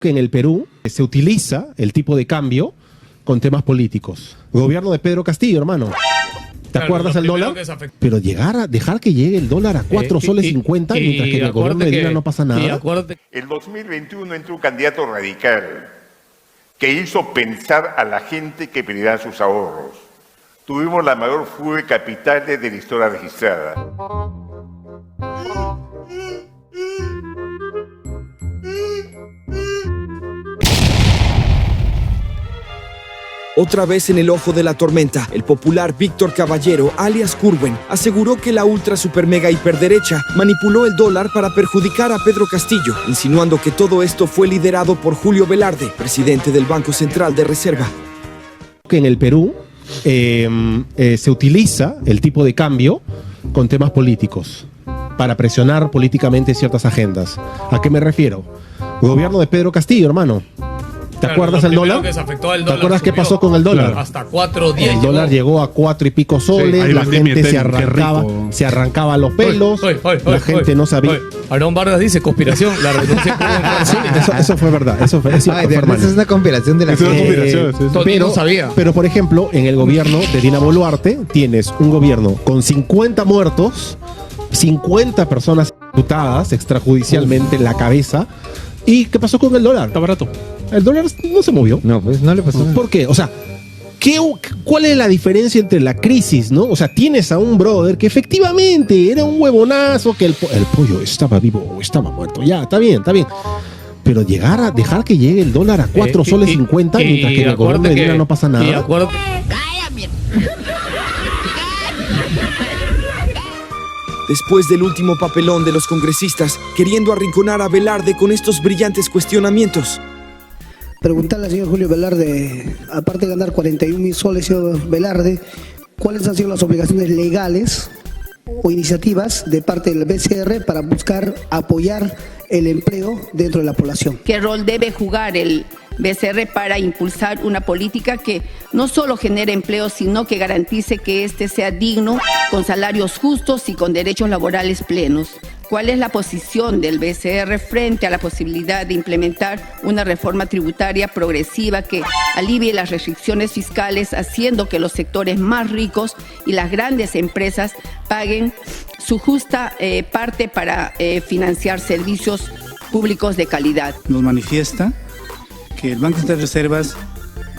Que en el Perú se utiliza el tipo de cambio con temas políticos. Gobierno de Pedro Castillo, hermano. ¿Te acuerdas el dólar? Pero dejar que llegue el dólar a 4 soles 50 mientras que en el gobierno de Dina no pasa nada. El 2021 entró un candidato radical que hizo pensar a la gente que pedirá sus ahorros. Tuvimos la mayor fuga de capitales de la historia registrada. Otra vez en el ojo de la tormenta, el popular Víctor Caballero, alias Curwen, aseguró que la ultra super mega hiperderecha manipuló el dólar para perjudicar a Pedro Castillo, insinuando que todo esto fue liderado por Julio Velarde, presidente del Banco Central de Reserva. Que en el Perú se utiliza el tipo de cambio con temas políticos para presionar políticamente ciertas agendas. ¿A qué me refiero? Gobierno de Pedro Castillo, hermano. ¿Te acuerdas el dólar? ¿Te acuerdas qué pasó con el dólar? Hasta 4.10. El dólar llegó a 4 y pico soles, sí, la gente se arrancaba los pelos, la gente no sabía. Aarón Vargas dice conspiración, la renuncia. Sí, eso fue verdad. Eso fue es una conspiración de la gente. Pero, por ejemplo, en el gobierno de Dina Boluarte tienes un gobierno con 50 muertos, 50 personas ejecutadas extrajudicialmente en la cabeza. ¿Y qué pasó con el dólar? Está barato. El dólar no se movió. No, pues no le pasó nada. ¿Por qué? O sea, ¿cuál es la diferencia entre la crisis, no? O sea, tienes a un brother que efectivamente era un huevonazo, que el pollo estaba vivo o estaba muerto. Ya, está bien. Pero dejar que llegue el dólar a 4 soles 50 mientras que en el gobierno de Dina no pasa nada. Después del último papelón de los congresistas, queriendo arrinconar a Velarde con estos brillantes cuestionamientos. Preguntarle al señor Julio Velarde, aparte de ganar 41.000 soles, señor Velarde, ¿cuáles han sido las obligaciones legales o iniciativas de parte del BCR para buscar apoyar el empleo dentro de la población? ¿Qué rol debe jugar el BCR para impulsar una política que no solo genere empleo, sino que garantice que éste sea digno, con salarios justos y con derechos laborales plenos? ¿Cuál es la posición del BCR frente a la posibilidad de implementar una reforma tributaria progresiva que alivie las restricciones fiscales, haciendo que los sectores más ricos y las grandes empresas paguen su justa parte para financiar servicios públicos de calidad? Nos manifiesta que el Banco Central de Reservas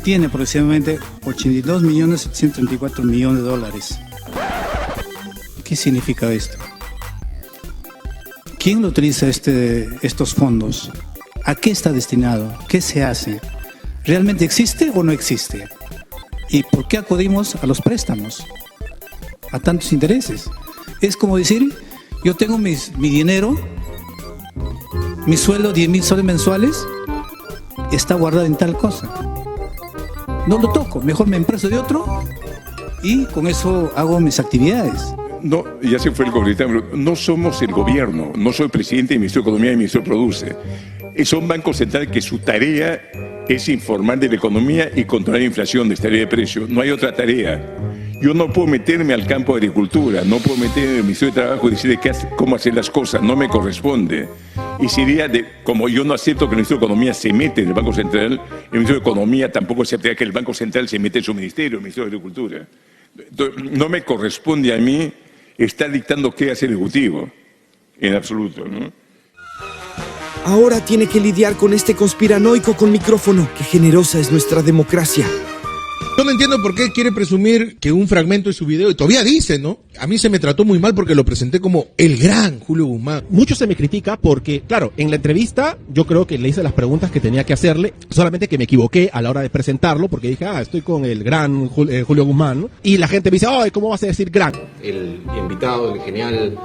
tiene aproximadamente 82.734.000.000 de dólares. ¿Qué significa esto? ¿Quién lo utiliza estos fondos? ¿A qué está destinado? ¿Qué se hace? ¿Realmente existe o no existe? ¿Y por qué acudimos a los préstamos? A tantos intereses. Es como decir, yo tengo mi dinero, mi sueldo, 10.000 soles mensuales, está guardado en tal cosa. No lo toco, mejor me empresto de otro y con eso hago mis actividades. No, ya se fue el gobierno. No somos el gobierno, no soy presidente del Ministerio de Economía y el Ministerio Produce. Son bancos centrales que su tarea es informar de la economía y controlar la inflación de estabilidad de precios. No hay otra tarea. Yo no puedo meterme al campo de agricultura, no puedo meterme en el Ministerio de Trabajo y decirle cómo hacer las cosas, no me corresponde. Y sería como yo no acepto que el Ministerio de Economía se mete en el Banco Central, el Ministerio de Economía tampoco aceptaría que el Banco Central se mete en su ministerio, el Ministerio de Agricultura. Entonces, no me corresponde a mí estar dictando qué hace el Ejecutivo, en absoluto, ¿no? Ahora tiene que lidiar con este conspiranoico con micrófono. Qué generosa es nuestra democracia. Yo no entiendo por qué quiere presumir que un fragmento de su video, y todavía dice, ¿no? A mí se me trató muy mal porque lo presenté como el gran Julio Guzmán. Mucho se me critica porque, claro, en la entrevista yo creo que le hice las preguntas que tenía que hacerle, solamente que me equivoqué a la hora de presentarlo, porque dije, estoy con el gran Julio Guzmán, ¿no? Y la gente me dice, ¿cómo vas a decir gran? El invitado, el genial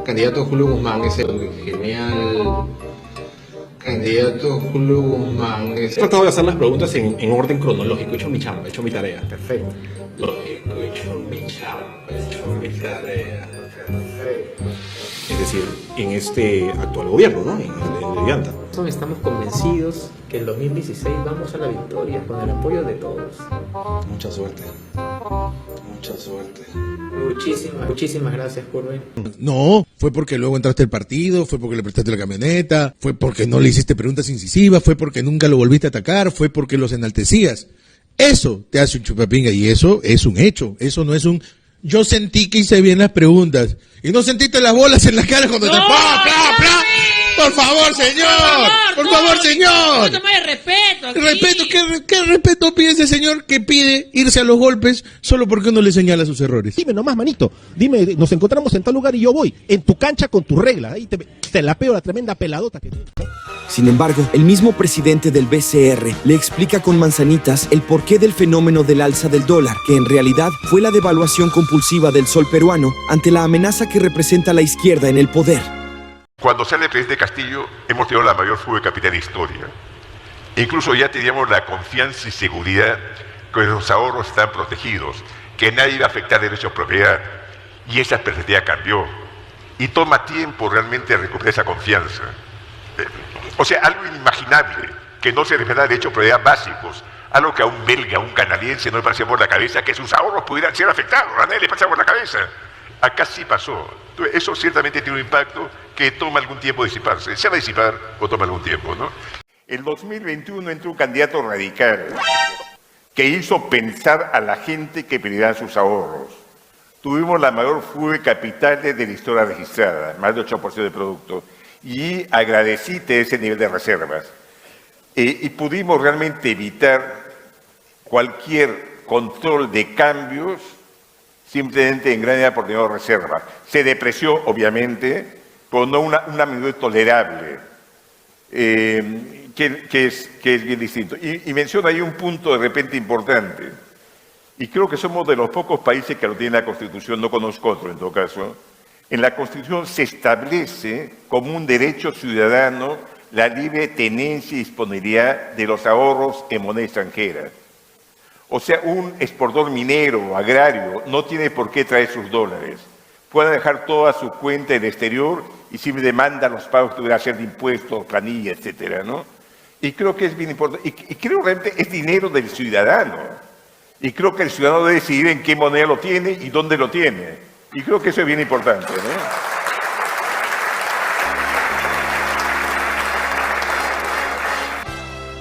candidato Julio Guzmán es el genial candidato Julio Guzmán. He tratado de hacer las preguntas en orden cronológico. He hecho mi chamba, he hecho mi tarea. Perfecto. Lógico, he hecho mi chamba, he hecho mi tarea. Perfecto. Es decir, en este actual gobierno, ¿no? En el de Llanta. Estamos convencidos que en 2016 vamos a la victoria con el apoyo de todos. Mucha suerte. Mucha suerte. Muchísimas gracias, Curwen. No, ¿Fue porque luego entraste al partido? ¿Fue porque le prestaste la camioneta? ¿Fue porque no le hiciste preguntas incisivas? ¿Fue porque nunca lo volviste a atacar? ¿Fue porque los enaltecías? Eso te hace un chupapinga y eso es un hecho. Eso no es un... Yo sentí que hice bien las preguntas. Y no sentiste las bolas en la cara cuando te... ¡Pla, pla, pla! ¡Por favor, señor! ¡Por favor, señor! Un poco más de respeto aquí. Respeto, ¿qué respeto pide ese señor que pide irse a los golpes solo porque uno le señala sus errores? Dime nomás, manito. Dime, nos encontramos en tal lugar y yo voy. En tu cancha con tus reglas. Ahí te la pego la tremenda peladota que tienes. Sin embargo, el mismo presidente del BCR le explica con manzanitas el porqué del fenómeno del alza del dólar, que en realidad fue la devaluación compulsiva del sol peruano ante la amenaza que representa la izquierda en el poder. Cuando sale el presidente Castillo, hemos tenido la mayor fuga de capital en historia. Incluso ya teníamos la confianza y seguridad que los ahorros están protegidos, que nadie iba a afectar derechos de propiedad, y esa perspectiva cambió. Y toma tiempo realmente recuperar esa confianza. O sea, algo inimaginable, que no se respeta derechos de propiedad básicos, algo que a un belga, a un canadiense no le pasaba por la cabeza, que sus ahorros pudieran ser afectados, a nadie le pasaba por la cabeza. Acá sí pasó. Entonces, eso ciertamente tiene un impacto que toma algún tiempo disiparse. Se va a disipar o toma algún tiempo, ¿no? En 2021 entró un candidato radical que hizo pensar a la gente que pedirán sus ahorros. Tuvimos la mayor fuga de capitales de la historia registrada, más de 8% de producto, y agradecite ese nivel de reservas. Y pudimos realmente evitar cualquier control de cambios simplemente en gran medida por tener reservas. Se depreció, obviamente, pero no una magnitud tolerable, que es bien distinto. Y menciona ahí un punto de repente importante, y creo que somos de los pocos países que lo tiene la Constitución, no conozco otro en todo caso. En la Constitución se establece como un derecho ciudadano la libre tenencia y disponibilidad de los ahorros en moneda extranjera. O sea, un exportador minero o agrario no tiene por qué traer sus dólares. Puede dejar toda su cuenta en el exterior y siempre demanda los pagos que tuviera que hacer de impuestos, planilla, etcétera, ¿no? Y creo que es bien importante. Y creo realmente es dinero del ciudadano. Y creo que el ciudadano debe decidir en qué moneda lo tiene y dónde lo tiene. Y creo que eso es bien importante, ¿no?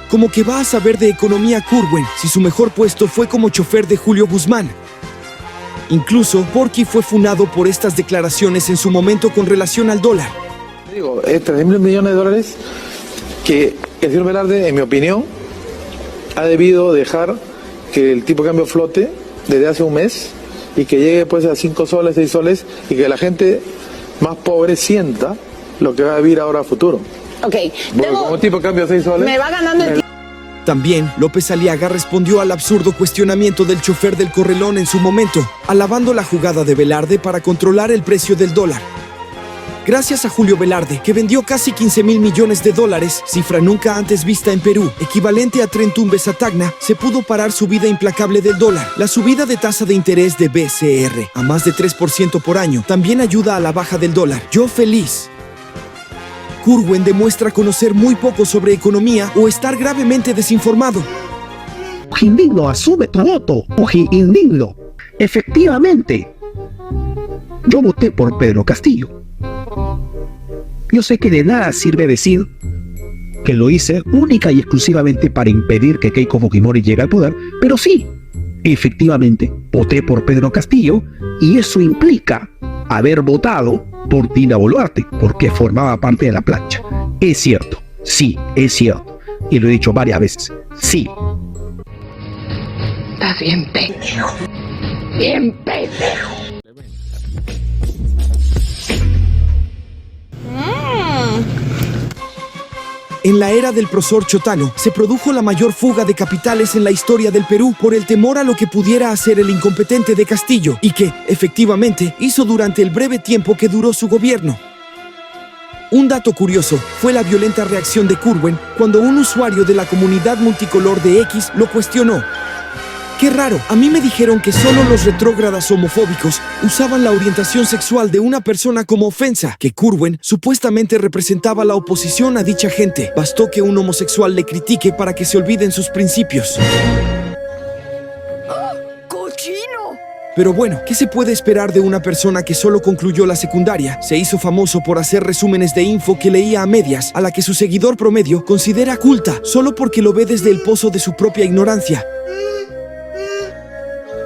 Como que va a saber de economía Curwen si su mejor puesto fue como chofer de Julio Guzmán. Incluso, Porky fue funado por estas declaraciones en su momento con relación al dólar. Digo, 3.000 millones de dólares que el señor Velarde, en mi opinión, ha debido dejar que el tipo de cambio flote desde hace un mes y que llegue pues a 5 soles, 6 soles y que la gente más pobre sienta lo que va a vivir ahora a futuro. Ok, como tipo de cambio 6 soles... Me va ganando el tiempo. También, López Aliaga respondió al absurdo cuestionamiento del chofer del Correlón en su momento, alabando la jugada de Velarde para controlar el precio del dólar. Gracias a Julio Velarde, que vendió casi 15.000 millones de dólares, cifra nunca antes vista en Perú, equivalente a 30 tumbes a Tacna, se pudo parar subida implacable del dólar. La subida de tasa de interés de BCR, a más de 3% por año, también ayuda a la baja del dólar. Yo feliz. Curwen demuestra conocer muy poco sobre economía o estar gravemente desinformado. Indigno, asume tu voto. Indigno. Efectivamente, yo voté por Pedro Castillo. Yo sé que de nada sirve decir que lo hice única y exclusivamente para impedir que Keiko Fujimori llegue al poder, pero sí, efectivamente, voté por Pedro Castillo y eso implica haber votado por Dina Boluarte, porque formaba parte de la plancha. Es cierto, sí, es cierto. Y lo he dicho varias veces, sí. Estás bien pendejo. Bien pendejo. En la era del profesor Chotano, se produjo la mayor fuga de capitales en la historia del Perú por el temor a lo que pudiera hacer el incompetente de Castillo y que, efectivamente, hizo durante el breve tiempo que duró su gobierno. Un dato curioso fue la violenta reacción de Curwen cuando un usuario de la comunidad multicolor de X lo cuestionó. Qué raro, a mí me dijeron que solo los retrógradas homofóbicos usaban la orientación sexual de una persona como ofensa, que Curwen supuestamente representaba la oposición a dicha gente. Bastó que un homosexual le critique para que se olviden sus principios. ¡Cochino! Pero bueno, ¿qué se puede esperar de una persona que solo concluyó la secundaria? Se hizo famoso por hacer resúmenes de info que leía a medias, a la que su seguidor promedio considera culta, solo porque lo ve desde el pozo de su propia ignorancia.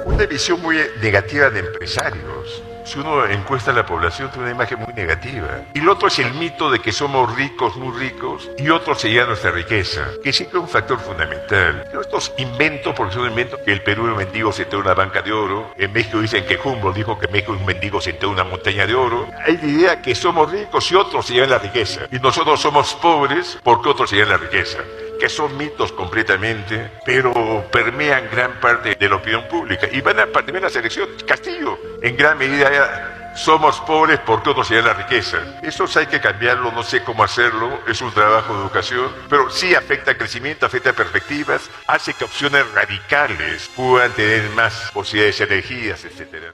Una visión muy negativa de empresarios. Si uno encuesta a la población, tiene una imagen muy negativa. Y lo otro es el mito de que somos ricos, muy ricos, y otros se llevan nuestra riqueza, que siempre es un factor fundamental. Pero estos inventos, porque son inventos, que el Perú es un mendigo sentado en una banca de oro, en México dicen que Humboldt dijo que México es un mendigo sentado en una montaña de oro. Hay la idea que somos ricos y otros se llevan la riqueza. Y nosotros somos pobres porque otros se llevan la riqueza. Que son mitos completamente, pero permean gran parte de la opinión pública. Y van a partir de la selección. Castillo, en gran medida, somos pobres porque otros se dan la riqueza. Eso hay que cambiarlo, no sé cómo hacerlo, es un trabajo de educación, pero sí afecta al crecimiento, afecta a perspectivas, hace que opciones radicales puedan tener más posibilidades de energías, etc.